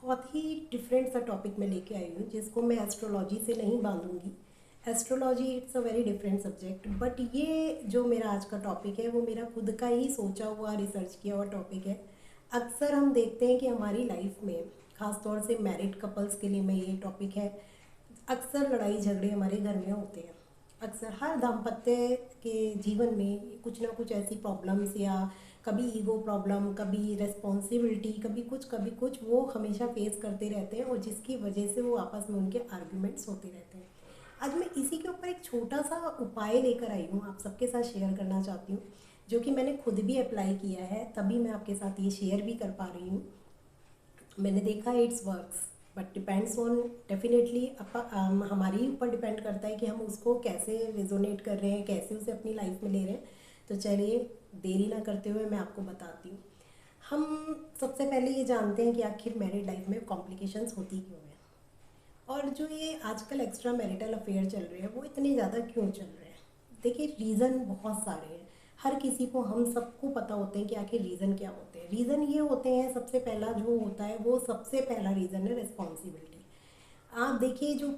बहुत ही डिफरेंट सा टॉपिक मैं लेके आई हूँ जिसको मैं एस्ट्रोलॉजी से नहीं बांधूंगी। Astrology it's a very different subject, but ये जो मेरा आज का टॉपिक है वो मेरा खुद का ही सोचा हुआ रिसर्च किया हुआ टॉपिक है। अक्सर हम देखते हैं कि हमारी लाइफ में, ख़ास तौर से मैरिड कपल्स के लिए मैं ये टॉपिक है, अक्सर लड़ाई झगड़े हमारे घर में होते हैं। अक्सर हर दाम्पत्य के जीवन में कुछ ना कुछ ऐसी प्रॉब्लम्स, या कभी ईगो प्रॉब्लम, कभी रिस्पॉन्सिबिलिटी, कभी कुछ वो हमेशा फेस करते रहते हैं, और जिसकी वजह से वो आपस में उनके आर्ग्यूमेंट्स होते रहते हैं। आज मैं इसी के ऊपर एक छोटा सा उपाय लेकर आई हूँ, आप सबके साथ शेयर करना चाहती हूँ, जो कि मैंने खुद भी अप्लाई किया है, तभी मैं आपके साथ ये शेयर भी कर पा रही हूँ। मैंने देखा है it's works, but depends on, definitely हमारे ऊपर डिपेंड करता है कि हम उसको कैसे रेजोनेट कर रहे हैं, कैसे उसे अपनी लाइफ में ले रहे हैं। तो चलिए, देरी ना करते हुए मैं आपको बताती हूँ। हम सबसे पहले ये जानते हैं कि आखिर मैरिड लाइफ में कॉम्प्लिकेशंस होती क्यों हैं, और जो ये आजकल एक्स्ट्रा मैरिटल अफेयर चल रहे हैं वो इतने ज़्यादा क्यों चल रहे हैं। देखिए, रीज़न बहुत सारे हैं। हर किसी को, हम सबको पता होते हैं कि आखिर रीज़न क्या होते हैं। रीज़न ये होते हैं, सबसे पहला जो होता है, वो सबसे पहला रीज़न है रिस्पॉन्सिबिलिटी। आप देखिए, जो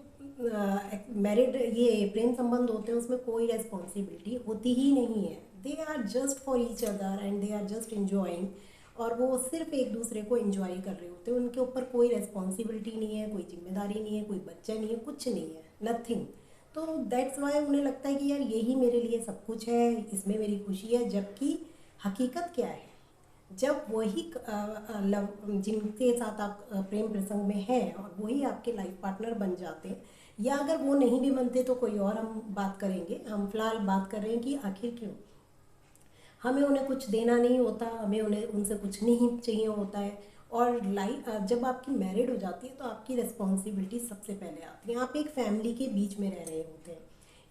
मैरिड ये प्रेम संबंध होते हैं उसमें कोई रेस्पॉन्सिबिलिटी होती ही नहीं है। They are just for each other and they are just enjoying, और वो सिर्फ एक दूसरे को एंजॉय कर रहे होते हैं। उनके ऊपर कोई रेस्पॉन्सिबिलिटी नहीं है, कोई जिम्मेदारी नहीं है, कोई बच्चा नहीं है, कुछ नहीं है, नथिंग। तो दैट्स वाई उन्हें लगता है कि यार यही मेरे लिए सब कुछ है, इसमें मेरी खुशी है। जबकि हकीकत क्या है, जब वही लव, जिनके साथ आप प्रेम प्रसंग में हैं, और वही आपके लाइफ पार्टनर बन जाते हैं, या अगर वो नहीं भी बनते तो कोई और हम बात करेंगे। हम फिलहाल बात कर रहे हैं कि आखिर क्यों हमें उन्हें कुछ देना नहीं होता, हमें उन्हें उनसे कुछ नहीं चाहिए होता है। और लाइफ जब आपकी मैरिड हो जाती है तो आपकी रिस्पॉन्सिबिलिटी सबसे पहले आती है। आप एक फैमिली के बीच में रह रहे होते हैं,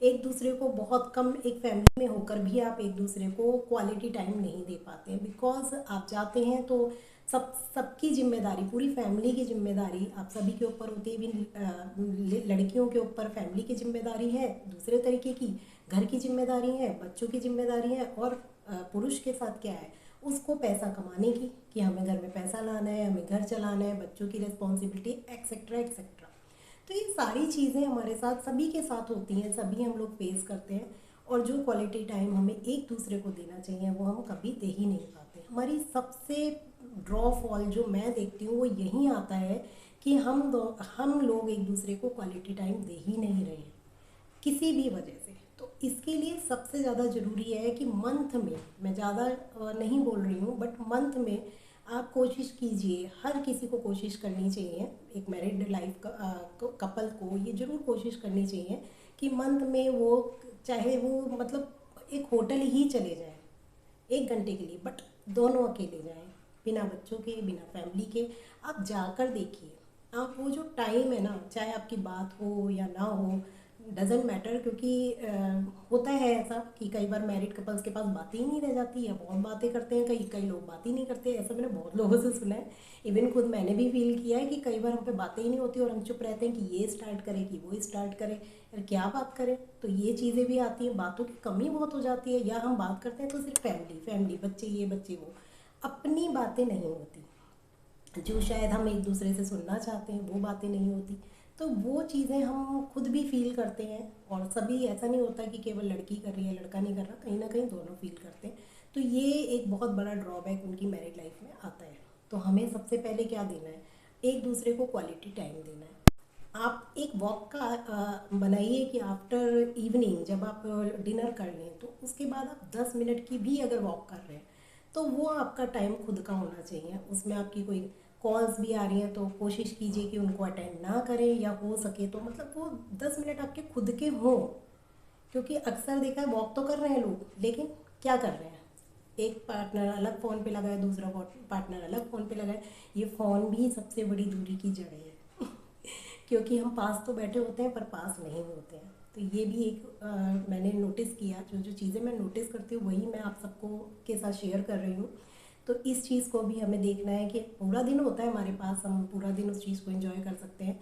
एक दूसरे को बहुत कम, एक फैमिली में होकर भी आप एक दूसरे को क्वालिटी टाइम नहीं दे पाते हैं, बिकॉज आप जाते हैं तो सबकी जिम्मेदारी, पूरी फैमिली की जिम्मेदारी आप सभी के ऊपर होती है। भी लड़कियों के ऊपर फैमिली की जिम्मेदारी है दूसरे तरीके की, घर की जिम्मेदारी है, बच्चों की जिम्मेदारी है, और पुरुष के साथ क्या है, उसको पैसा कमाने की, कि हमें घर में पैसा लाना है, हमें घर चलाना है, बच्चों की रिस्पॉन्सिबिलिटी, एक्सेट्रा एक्सेट्रा। तो ये सारी चीज़ें हमारे साथ, सभी के साथ होती हैं, सभी हम लोग फेस करते हैं। और जो क्वालिटी टाइम हमें एक दूसरे को देना चाहिए वो हम कभी दे ही नहीं पाते। हमारी सबसे ड्रॉ फॉल जो मैं देखती हूँ वो यहीं आता है कि हम लोग एक दूसरे को क्वालिटी टाइम दे ही नहीं रहे हैं, किसी भी वजह से। तो इसके लिए सबसे ज़्यादा ज़रूरी है कि मंथ में, मैं ज़्यादा नहीं बोल रही हूँ, बट मंथ में आप कोशिश कीजिए, हर किसी को कोशिश करनी चाहिए, एक मैरिड लाइफ कपल को ये ज़रूर कोशिश करनी चाहिए कि मंथ में वो, चाहे वो मतलब एक होटल ही चले जाए 1 घंटे के लिए, बट दोनों अकेले जाएं, बिना बच्चों के, बिना फैमिली के। आप जाकर देखिए, आप वो जो टाइम है ना, चाहे आपकी बात हो या ना हो, डजेंट मैटर, क्योंकि होता है ऐसा कि कई बार मैरिड कपल्स के पास बातें ही नहीं रह जाती है, बहुत बातें करते हैं, कई कई लोग बात ही नहीं करते, ऐसा मैंने बहुत लोगों से सुना है। इवन खुद मैंने भी फील किया है कि कई बार हम पे बातें ही नहीं होती और हम चुप रहते हैं कि ये स्टार्ट करे कि वो स्टार्ट करे, यार क्या बात करें। तो ये चीज़ें भी आती हैं, बातों की कमी बहुत हो जाती है, या हम बात करते हैं तो सिर्फ फैमिली फैमिली, बच्चे ये बच्चे वो, अपनी बातें नहीं होती, जो शायद हम एक दूसरे से सुनना चाहते हैं वो बातें नहीं होती। तो वो चीज़ें हम खुद भी फील करते हैं, और सभी, ऐसा नहीं होता कि केवल लड़की कर रही है लड़का नहीं कर रहा, कहीं ना कहीं दोनों फील करते हैं। तो ये एक बहुत बड़ा ड्रॉबैक उनकी मैरिड लाइफ में आता है। तो हमें सबसे पहले क्या देना है, एक दूसरे को क्वालिटी टाइम देना है। आप एक वॉक का बनाइए कि आफ्टर इवनिंग जब आप डिनर कर लें तो उसके बाद आप 10 मिनट की भी अगर वॉक कर रहे हैं तो वो आपका टाइम खुद का होना चाहिए। उसमें आपकी कोई कॉल्स भी आ रही हैं तो कोशिश कीजिए कि उनको अटेंड ना करें, या हो सके तो मतलब वो 10 मिनट आपके खुद के हों। क्योंकि अक्सर देखा है, वॉक तो कर रहे हैं लोग, लेकिन क्या कर रहे हैं, एक पार्टनर अलग फ़ोन पे लगा है, दूसरा पार्टनर अलग फ़ोन पे लगा है। ये फ़ोन भी सबसे बड़ी दूरी की जड़ है क्योंकि हम पास तो बैठे होते हैं पर पास नहीं होते हैं। तो ये भी एक मैंने नोटिस किया, जो जो चीज़ें मैं नोटिस करती हूँ वही मैं आप सबको के साथ शेयर कर रही हूँ। तो इस चीज़ को भी हमें देखना है कि पूरा दिन होता है हमारे पास, हम पूरा दिन उस चीज़ को एंजॉय कर सकते हैं,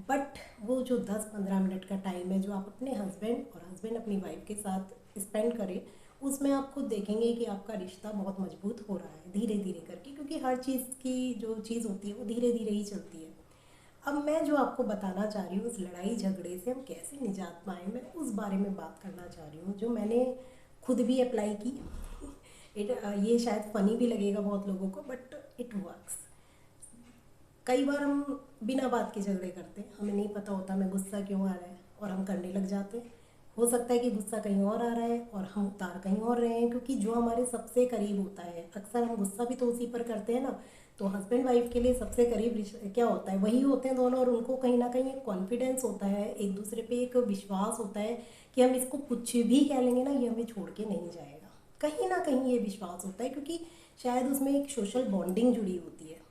बट वो जो 10-15 मिनट का टाइम है जो आप अपने हस्बैंड और हस्बैंड अपनी वाइफ के साथ स्पेंड करें, उसमें आप खुद देखेंगे कि आपका रिश्ता बहुत मजबूत हो रहा है धीरे धीरे करके, क्योंकि हर चीज़ की जो चीज़ होती है वो धीरे धीरे ही चलती है। अब मैं जो आपको बताना चाह रही हूँ, उस लड़ाई झगड़े से हम कैसे निजात पाएँ, मैं उस बारे में बात करना चाह रही हूँ, जो मैंने खुद भी अप्लाई की। ये शायद फ़नी भी लगेगा बहुत लोगों को, बट इट वर्क्स। कई बार हम बिना बात के झगड़े करते हैं, हमें नहीं पता होता हमें गुस्सा क्यों आ रहा है और हम करने लग जाते हैं। हो सकता है कि गुस्सा कहीं और आ रहा है और हम उतार कहीं और रहे हैं, क्योंकि जो हमारे सबसे करीब होता है, अक्सर हम गुस्सा भी तो उसी पर करते हैं ना। तो हस्बैंड वाइफ के लिए सबसे करीब क्या होता है, वही होते हैं दोनों, और उनको कहीं ना कहीं एक कॉन्फिडेंस होता है, एक दूसरे पे एक विश्वास होता है कि हम इसको कुछ भी कह लेंगे ना, ये हमें छोड़ के नहीं जाएगा। कहीं ना कहीं ये विश्वास होता है, क्योंकि शायद उसमें एक सोशल बॉन्डिंग जुड़ी होती है।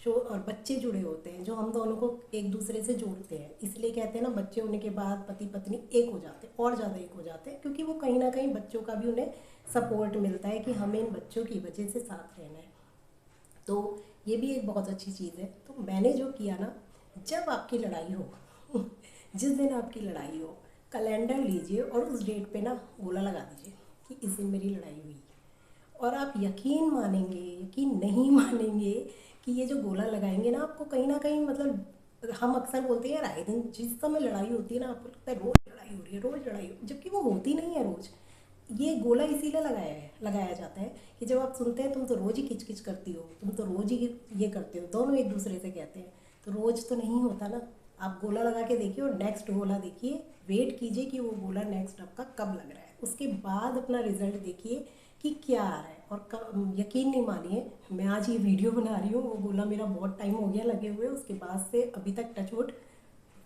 शो और बच्चे जुड़े होते हैं जो हम दोनों को एक दूसरे से जोड़ते हैं। इसलिए कहते हैं ना, बच्चे होने के बाद पति पत्नी एक हो जाते हैं, और ज़्यादा एक हो जाते हैं, क्योंकि वो कहीं ना कहीं बच्चों का भी उन्हें सपोर्ट मिलता है कि हमें इन बच्चों की वजह से साथ रहना है। तो ये भी एक बहुत अच्छी चीज़ है। तो मैंने जो किया ना, जब आपकी लड़ाई हो जिस दिन आपकी लड़ाई हो, कैलेंडर लीजिए और उस डेट पे ना गोला लगा दीजिए कि इस दिन मेरी लड़ाई हुई। और आप यकीन मानेंगे, यकीन नहीं मानेंगे कि ये जो गोला लगाएंगे ना, आपको कहीं ना कहीं मतलब, हम अक्सर बोलते हैं यार आए दिन जिस समय लड़ाई होती है ना, आपको लगता है रोज़ लड़ाई हो रही है, रोज़ लड़ाई हो, जबकि वो होती नहीं है रोज़। ये गोला इसीलिए लगाया जाता है कि जब आप सुनते हैं तुम तो रोज़ ही किच किच करती हो, तुम तो रोज़ ही ये करते हो, दोनों एक दूसरे से कहते हैं, तो रोज़ तो नहीं होता ना। आप गोला लगा के देखिए और नेक्स्ट गोला देखिए, वेट कीजिए कि वो गोला नेक्स्ट आपका कब लग रहा है, उसके बाद अपना रिजल्ट देखिए कि क्या आ रहा है। और यकीन नहीं मानिए, मैं आज ये वीडियो बना रही हूँ, वो गोला मेरा बहुत टाइम हो गया लगे हुए, उसके बाद से अभी तक टचवुड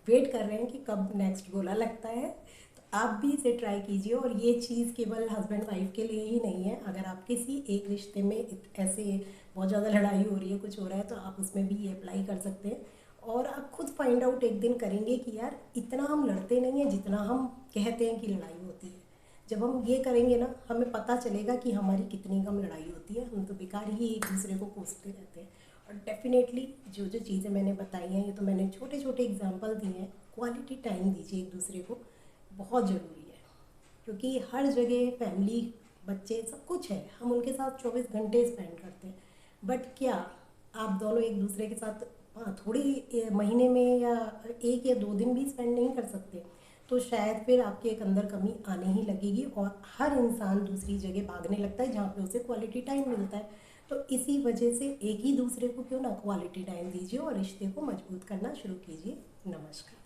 वेट कर रहे हैं कि कब नेक्स्ट गोला लगता है। तो आप भी इसे ट्राई कीजिए। और ये चीज़ केवल हस्बैंड वाइफ के लिए ही नहीं है, अगर आप किसी एक रिश्ते में ऐसे बहुत ज़्यादा लड़ाई हो रही है, कुछ हो रहा है, तो आप उसमें भी ये अप्लाई कर सकते हैं। और आप खुद फाइंड आउट एक दिन करेंगे कि यार इतना हम लड़ते नहीं हैं जितना हम कहते हैं कि लड़ाई होती है। जब हम ये करेंगे ना, हमें पता चलेगा कि हमारी कितनी कम लड़ाई होती है, हम तो बेकार ही एक दूसरे को कोसते रहते हैं। और डेफिनेटली जो जो चीज़ें मैंने बताई हैं, ये तो मैंने छोटे छोटे एग्जांपल दिए हैं। क्वालिटी टाइम दीजिए एक दूसरे को, बहुत ज़रूरी है। क्योंकि हर जगह फैमिली, बच्चे, सब कुछ है, हम उनके साथ 24 घंटे स्पेंड करते हैं, बट क्या आप दोनों एक दूसरे के साथ थोड़ी महीने में या 1 या 2 दिन भी स्पेंड नहीं कर सकते? तो शायद फिर आपके एक अंदर कमी आने ही लगेगी, और हर इंसान दूसरी जगह भागने लगता है जहाँ पे उसे क्वालिटी टाइम मिलता है। तो इसी वजह से एक ही दूसरे को क्यों ना क्वालिटी टाइम दीजिए और रिश्ते को मजबूत करना शुरू कीजिए। नमस्कार।